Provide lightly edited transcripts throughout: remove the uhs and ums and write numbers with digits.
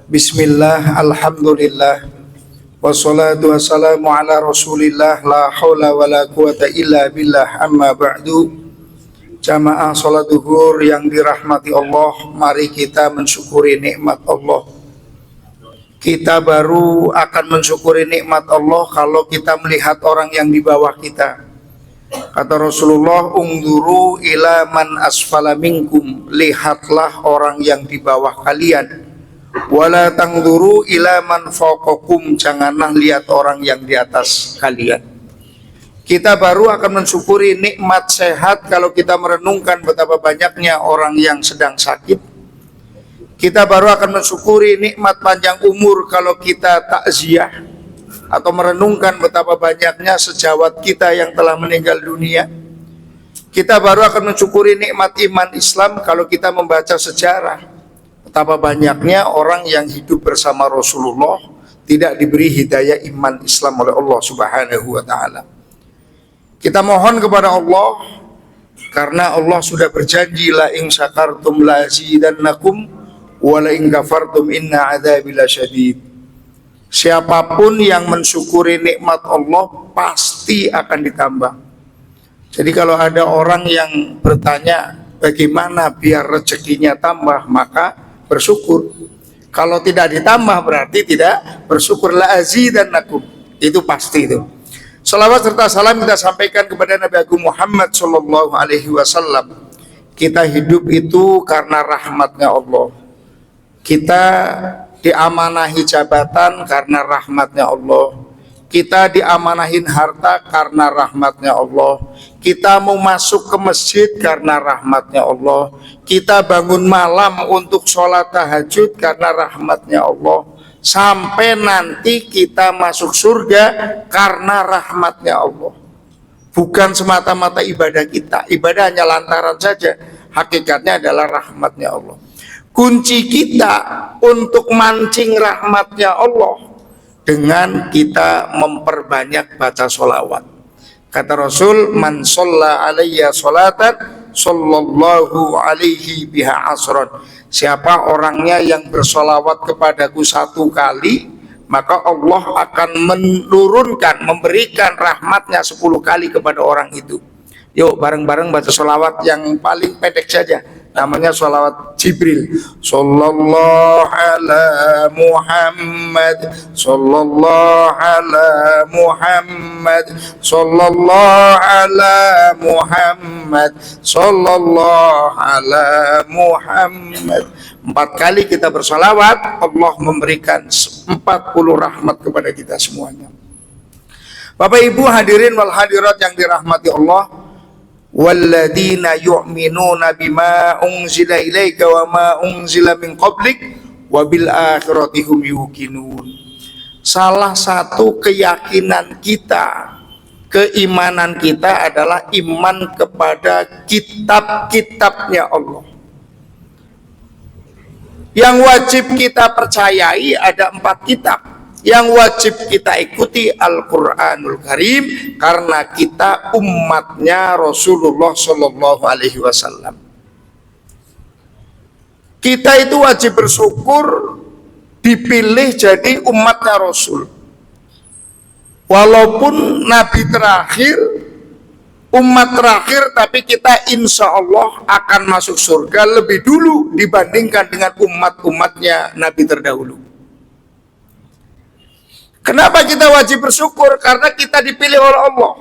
Bismillah, alhamdulillah, wassalatu wassalamu ala rasulillah, la hawla wa la quwata illa billah, amma ba'du. Jamaah salat zuhur yang dirahmati Allah, mari kita mensyukuri nikmat Allah. Kita baru akan mensyukuri nikmat Allah kalau kita melihat orang yang di bawah kita. Kata Rasulullah, ungduru ila man asfala minkum, lihatlah orang yang di bawah kalian. Wala tangduru ila man fawqakum, janganlah lihat orang yang di atas kalian. Kita baru akan mensyukuri nikmat sehat kalau kita merenungkan betapa banyaknya orang yang sedang sakit. Kita baru akan mensyukuri nikmat panjang umur kalau kita takziah atau merenungkan betapa banyaknya sejawat kita yang telah meninggal dunia. Kita baru akan mensyukuri nikmat iman Islam kalau kita membaca sejarah betapa banyaknya orang yang hidup bersama Rasulullah tidak diberi hidayah iman Islam oleh Allah Subhanahu wa ta'ala. Kita mohon kepada Allah karena Allah sudah berjanji, la in syakartum la azidannakum wa la in kafartum inna adzabi lasyadid. Siapapun yang mensyukuri nikmat Allah pasti akan ditambah. Jadi kalau ada orang yang bertanya bagaimana biar rezekinya tambah, maka bersyukur. Kalau tidak ditambah berarti tidak bersyukur. La azidannakum, itu pasti itu. Salawat serta salam kita sampaikan kepada Nabi Agung Muhammad sallallahu alaihi wasallam. Kita hidup itu karena rahmatnya Allah. Kita diamanahi jabatan karena rahmatnya Allah. Kita diamanahin harta karena rahmatnya Allah. Kita mau masuk ke masjid karena rahmatnya Allah. Kita bangun malam untuk sholat tahajud karena rahmatnya Allah. Sampai nanti kita masuk surga karena rahmatnya Allah. Bukan semata-mata ibadah kita. Ibadah hanya lantaran saja. Hakikatnya adalah rahmatnya Allah. Kunci kita untuk mancing rahmatnya Allah dengan kita memperbanyak baca sholawat. Kata Rasul, man sholla alayya sholatan sallallahu alaihi biha asron. Siapa orangnya yang bersolawat kepadaku satu kali, maka Allah akan menurunkan, memberikan rahmatnya 10 kali kepada orang itu. Yuk bareng-bareng baca sholawat yang paling pendek saja. Namanya sholawat Jibril. Sallallahu ala Muhammad, sallallahu ala Muhammad, sallallahu ala Muhammad, sallallahu ala Muhammad. 4 kali kita bersolawat, Allah memberikan 40 rahmat kepada kita semuanya. Bapak Ibu hadirin wal hadirat yang dirahmati Allah, walladzina yu'minuna bima unzila ilaika wa ma unzila min qablik wa bil akhirati hum yuqinun. Salah satu keyakinan kita, keimanan kita adalah iman kepada kitab-kitabnya Allah. Yang wajib kita percayai ada 4 kitab. Yang wajib kita ikuti Al-Quranul Karim karena kita umatnya Rasulullah Sallallahu Alaihi Wasallam. Kita itu wajib bersyukur dipilih jadi umatnya Rasul. Walaupun Nabi terakhir, umat terakhir, tapi kita insya Allah akan masuk surga lebih dulu dibandingkan dengan umat-umatnya Nabi terdahulu. Kenapa kita wajib bersyukur? Karena kita dipilih oleh Allah.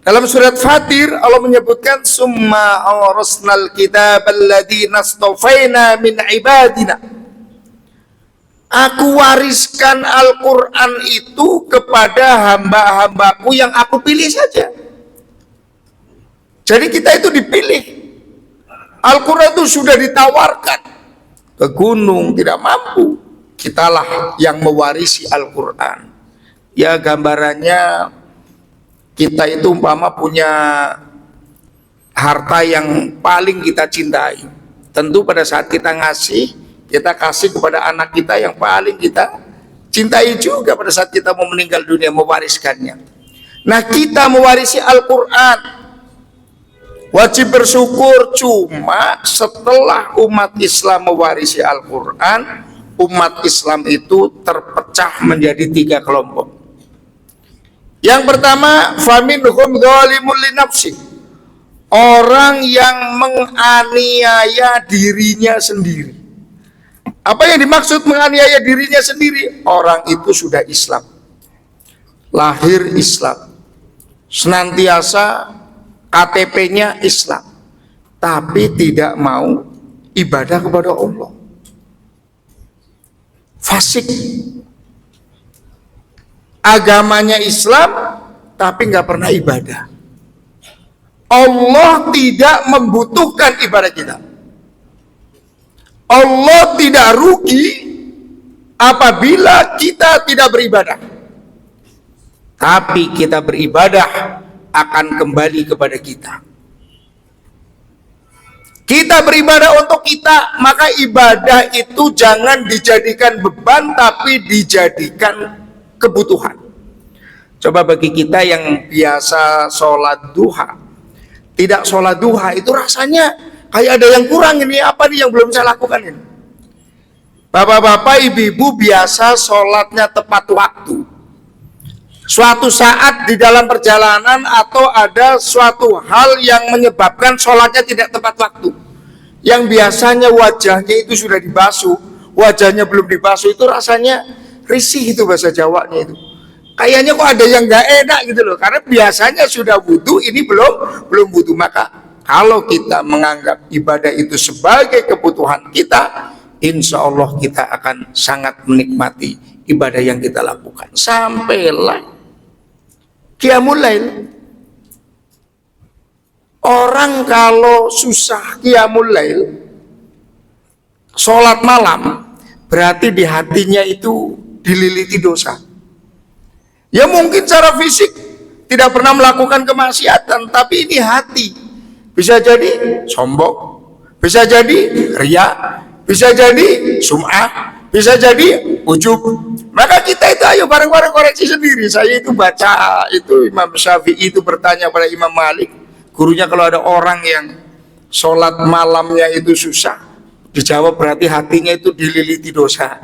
Dalam surat Fatir Allah menyebutkan summa awrasnal kitabal ladzina astafaina min ibadina. Aku wariskan Al-Quran itu kepada hamba-hambaku yang aku pilih saja. Jadi kita itu dipilih. Al-Quran itu sudah ditawarkan ke gunung, tidak mampu. Kitalah yang mewarisi Al-Quran. Ya gambarannya kita itu umpama punya harta yang paling kita cintai. Tentu pada saat kita ngasih, kita kasih kepada anak kita yang paling kita cintai juga pada saat kita mau meninggal dunia, mewariskannya. Nah kita mewarisi Al-Quran. Wajib bersyukur, cuma setelah umat Islam mewarisi Al-Quran, umat Islam itu terpecah menjadi 3 kelompok. Yang pertama, faminhum dzalimun li nafsi, orang yang menganiaya dirinya sendiri. Apa yang dimaksud menganiaya dirinya sendiri? Orang itu sudah Islam, lahir Islam, senantiasa KTP-nya Islam, tapi tidak mau ibadah kepada Allah. Fasik. Agamanya Islam, tapi nggak pernah ibadah. Allah tidak membutuhkan ibadah kita. Allah tidak rugi apabila kita tidak beribadah. Tapi kita beribadah akan kembali kepada kita. Kita beribadah untuk kita, maka ibadah itu jangan dijadikan beban, tapi dijadikan kebutuhan. Coba bagi kita yang biasa sholat duha, tidak sholat duha itu rasanya kayak ada yang kurang. Ini apa nih yang belum saya lakukan ini? Bapak-bapak, ibu-ibu biasa sholatnya tepat waktu. Suatu saat di dalam perjalanan atau ada suatu hal yang menyebabkan sholatnya tidak tepat waktu, yang biasanya wajahnya itu sudah dibasuh, wajahnya belum dibasuh, itu rasanya risih, itu bahasa Jawanya itu. Kayaknya kok ada yang nggak enak gitu loh, karena biasanya sudah wudu, ini belum wudu. Maka kalau kita menganggap ibadah itu sebagai kebutuhan kita, insya Allah kita akan sangat menikmati ibadah yang kita lakukan. Sampailah Qiyamul Lail. Orang kalau susah Qiyamul Lail, sholat malam, berarti di hatinya itu dililiti dosa. Ya mungkin secara fisik tidak pernah melakukan kemaksiatan, tapi ini hati. Bisa jadi sombong, bisa jadi riya, bisa jadi sum'ah, bisa jadi ujub. Maka kita itu ayo bareng-bareng koreksi sendiri. Saya itu baca itu Imam Syafi'i itu bertanya pada Imam Malik, gurunya, kalau ada orang yang sholat malamnya itu susah, dijawab berarti hatinya itu dililiti dosa.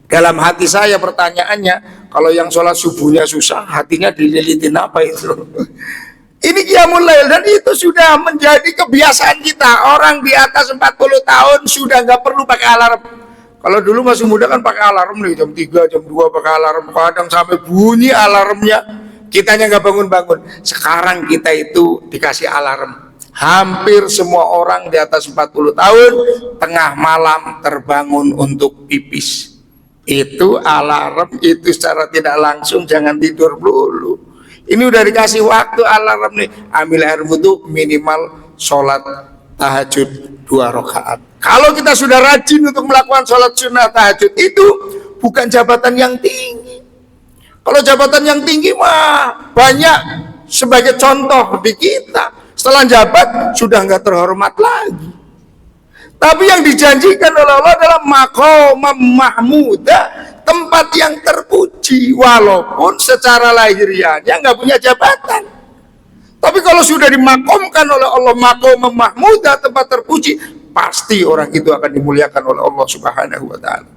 Dalam hati saya pertanyaannya, kalau yang sholat subuhnya susah, hatinya dililitin apa itu? Ini Qiyamul Lail, dan itu sudah menjadi kebiasaan kita. Orang di atas 40 tahun sudah nggak perlu pakai alarm. Kalau dulu masih muda kan pakai alarm nih, jam 3, jam 2 pakai alarm, kadang sampai bunyi alarmnya, kitanya nggak bangun-bangun. Sekarang kita itu dikasih alarm. Hampir semua orang di atas 40 tahun tengah malam terbangun untuk pipis. Itu alarm itu secara tidak langsung, jangan tidur dulu. Ini udah dikasih waktu alarm nih, ambil air wudu, minimal sholat tahajud 2 rakaat. Kalau kita sudah rajin untuk melakukan sholat sunnah tahajud, itu bukan jabatan yang tinggi. Kalau jabatan yang tinggi mah banyak sebagai contoh di kita. Setelah jabat sudah nggak terhormat lagi. Tapi yang dijanjikan oleh Allah adalah maqamam mahmuda, tempat yang terpuji, walaupun secara lahiriahnya nggak punya jabatan. Tapi kalau sudah dimakomkan oleh Allah maqamam mahmuda, tempat terpuji, pasti orang itu akan dimuliakan oleh Allah Subhanahu wa Ta'ala.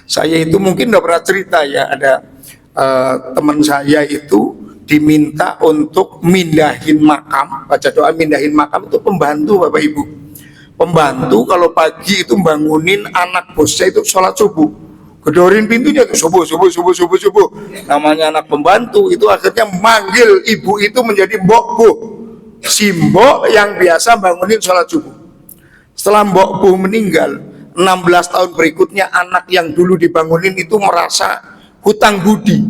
Saya itu mungkin udah pernah cerita ya, ada teman saya itu diminta untuk mindahin makam, baca doa mindahin makam itu pembantu Bapak Ibu. Pembantu kalau pagi itu bangunin anak bosnya itu sholat subuh, gedorin pintunya tuh subuh. Namanya anak pembantu itu akhirnya manggil ibu itu menjadi mbok bu, si mbok yang biasa bangunin sholat subuh. Setelah mbok bu meninggal, 16 tahun berikutnya anak yang dulu dibangunin itu merasa hutang budi.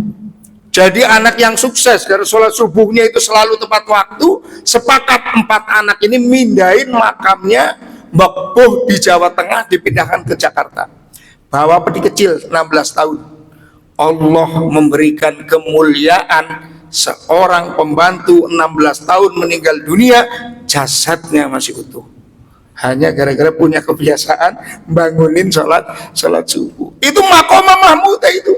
Jadi anak yang sukses dari sholat subuhnya itu selalu tepat waktu, sepakat 4 anak ini mindahin makamnya Mbok Puh di Jawa Tengah, dipindahkan ke Jakarta. Bawa peti kecil 16 tahun. Allah memberikan kemuliaan, seorang pembantu 16 tahun meninggal dunia, jasadnya masih utuh. Hanya gara-gara punya kebiasaan bangunin sholat subuh. Itu maqamah mahmudah itu,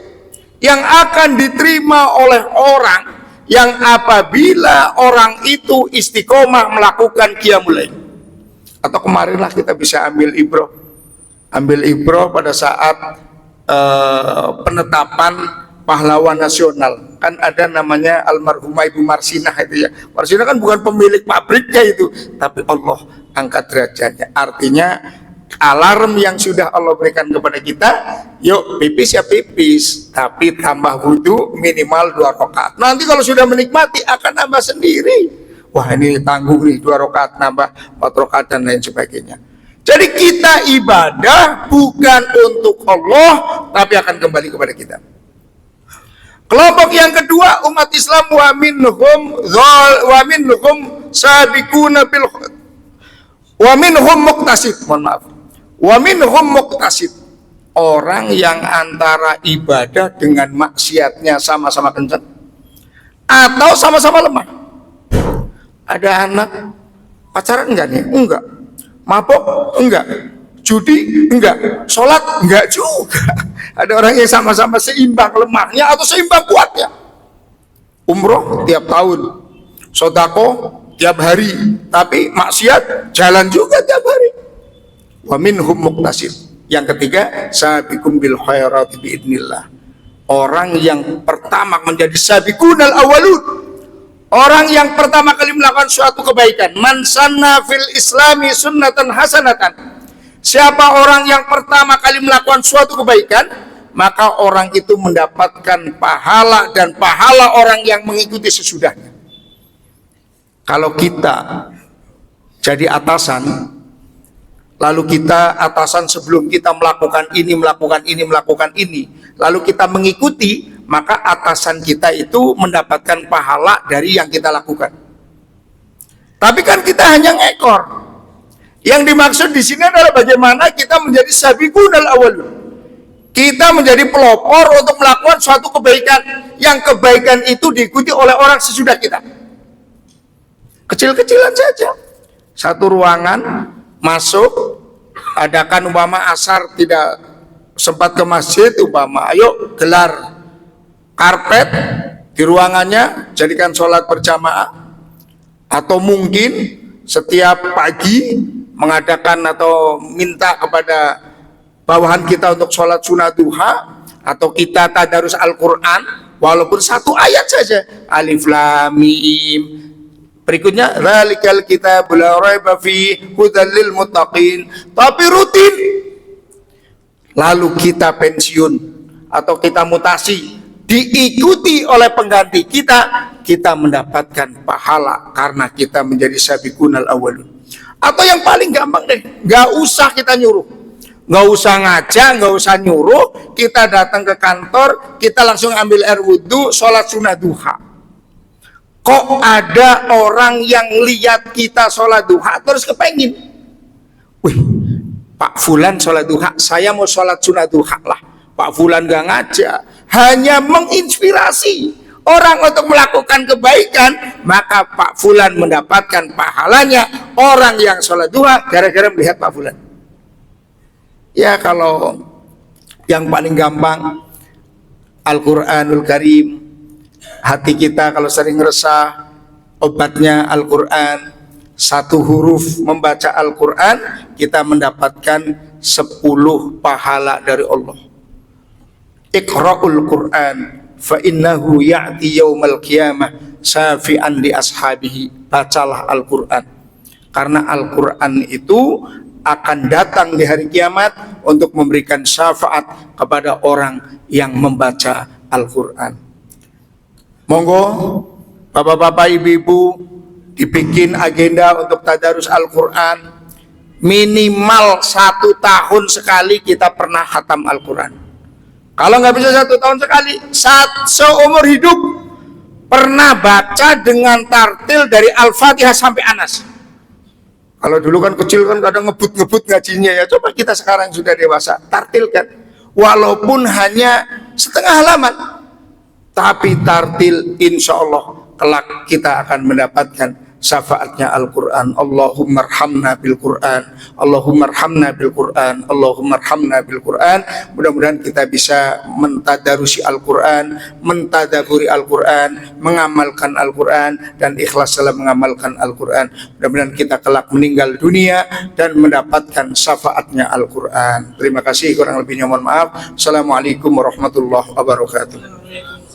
yang akan diterima oleh orang yang apabila orang itu istiqomah melakukan qiyamul lail. Atau kemarinlah kita bisa ambil ibrah pada saat penetapan pahlawan nasional. Kan ada namanya almarhumah Ibu Marsinah itu ya. Marsinah kan bukan pemilik pabriknya itu, tapi Allah angkat derajatnya. Artinya alarm yang sudah Allah berikan kepada kita, yuk pipis ya pipis, tapi tambah wudu minimal 2 rakaat. Nanti kalau sudah menikmati akan nambah sendiri. Wah, ini tanggung nih, 2 rakaat nambah 4 rakaat dan lain sebagainya. Jadi kita ibadah bukan untuk Allah, tapi akan kembali kepada kita. Kelompok yang kedua umat Islam wa minhum sabiquna bil wa minhum muqtasid. Mohon maaf. Wa minhum muqtasid. Orang yang antara ibadah dengan maksiatnya sama-sama kencang atau sama-sama lemah. Ada anak pacaran enggak nih? Enggak. Mabok? Enggak. Judi? Enggak. Sholat? Enggak juga. Ada orang yang sama-sama seimbang lemahnya atau seimbang kuatnya. Umroh tiap tahun, sodako tiap hari, tapi maksiat jalan juga tiap hari. Wa minhum muqtasid. Yang ketiga, sabiqum bil khairati biidnillah. Orang yang pertama menjadi sabiqunal awwalun. Orang yang pertama kali melakukan suatu kebaikan, man sanna fil islami sunnatan hasanatan. Siapa orang yang pertama kali melakukan suatu kebaikan, maka orang itu mendapatkan pahala dan pahala orang yang mengikuti sesudahnya. Kalau kita jadi atasan, lalu kita atasan sebelum kita melakukan ini, lalu kita mengikuti, maka atasan kita itu mendapatkan pahala dari yang kita lakukan. Tapi kan kita hanya ngekor. Yang dimaksud di sini adalah bagaimana kita menjadi sabiqunal awwalun. Kita menjadi pelopor untuk melakukan suatu kebaikan, yang kebaikan itu diikuti oleh orang sesudah kita. Kecil-kecilan saja. Satu ruangan masuk, adakan umpama asar tidak sempat ke masjid, umpama ayo gelar karpet di ruangannya, jadikan sholat berjamaah. Atau mungkin setiap pagi mengadakan atau minta kepada bawahan kita untuk sholat sunat duha, atau kita tadarus Al-Quran walaupun 1 ayat saja, alif lam mim. Berikutnya dzalikal kitabul la raiba fi hudal lil muttaqin. Tapi rutin. Lalu kita pensiun atau kita mutasi, diikuti oleh pengganti kita, kita mendapatkan pahala karena kita menjadi sabiqunal awwalun. Atau yang paling gampang deh, nggak usah kita nyuruh, nggak usah ngajak, nggak usah nyuruh, kita datang ke kantor, kita langsung ambil air wudhu, sholat sunat duha. Kok ada orang yang lihat kita sholat duha terus kepengin, wih, Pak Fulan sholat duha, saya mau sholat sunat duha lah. Pak Fulan nggak ngajak, hanya menginspirasi orang untuk melakukan kebaikan, maka Pak Fulan mendapatkan pahalanya orang yang sholat duha gara-gara melihat Pak Fulan. Ya, kalau yang paling gampang Al-Quranul Karim. Hati kita kalau sering resah, obatnya Al-Quran. 1 huruf membaca Al-Quran, kita mendapatkan 10 pahala dari Allah. Iqra'ul Quran fa innahu ya'ti yaumal qiyamah syafi'an li ashabihi. Bacalah Al-Quran, karena Al-Quran itu akan datang di hari kiamat untuk memberikan syafaat kepada orang yang membaca Al-Quran. Monggo bapak-bapak, ibu-ibu, dibikin agenda untuk tadarus Al-Quran. Minimal 1 tahun sekali kita pernah khatam Al-Quran. Kalau nggak bisa 1 tahun sekali, seumur hidup pernah baca dengan tartil dari Al-Fatihah sampai Anas. Kalau dulu kan kecil kan kadang ngebut-ngebut ngajinya ya. Coba kita sekarang sudah dewasa, tartilkan. Walaupun hanya setengah halaman, tapi tartil insya Allah kelak kita akan mendapatkan syafaatnya Al-Quran. Allahumma arhamna bil Quran, Allahumma arhamna bil Quran, Allahumma arhamna bil Quran. Mudah-mudahan kita bisa mentadarusi Al-Quran, mentadaburi Al-Quran, mengamalkan Al-Quran, dan ikhlas dalam mengamalkan Al-Quran. Mudah-mudahan kita kelak meninggal dunia dan mendapatkan syafaatnya Al-Quran. Terima kasih, kurang lebihnya mohon maaf. Assalamualaikum warahmatullahi wabarakatuh.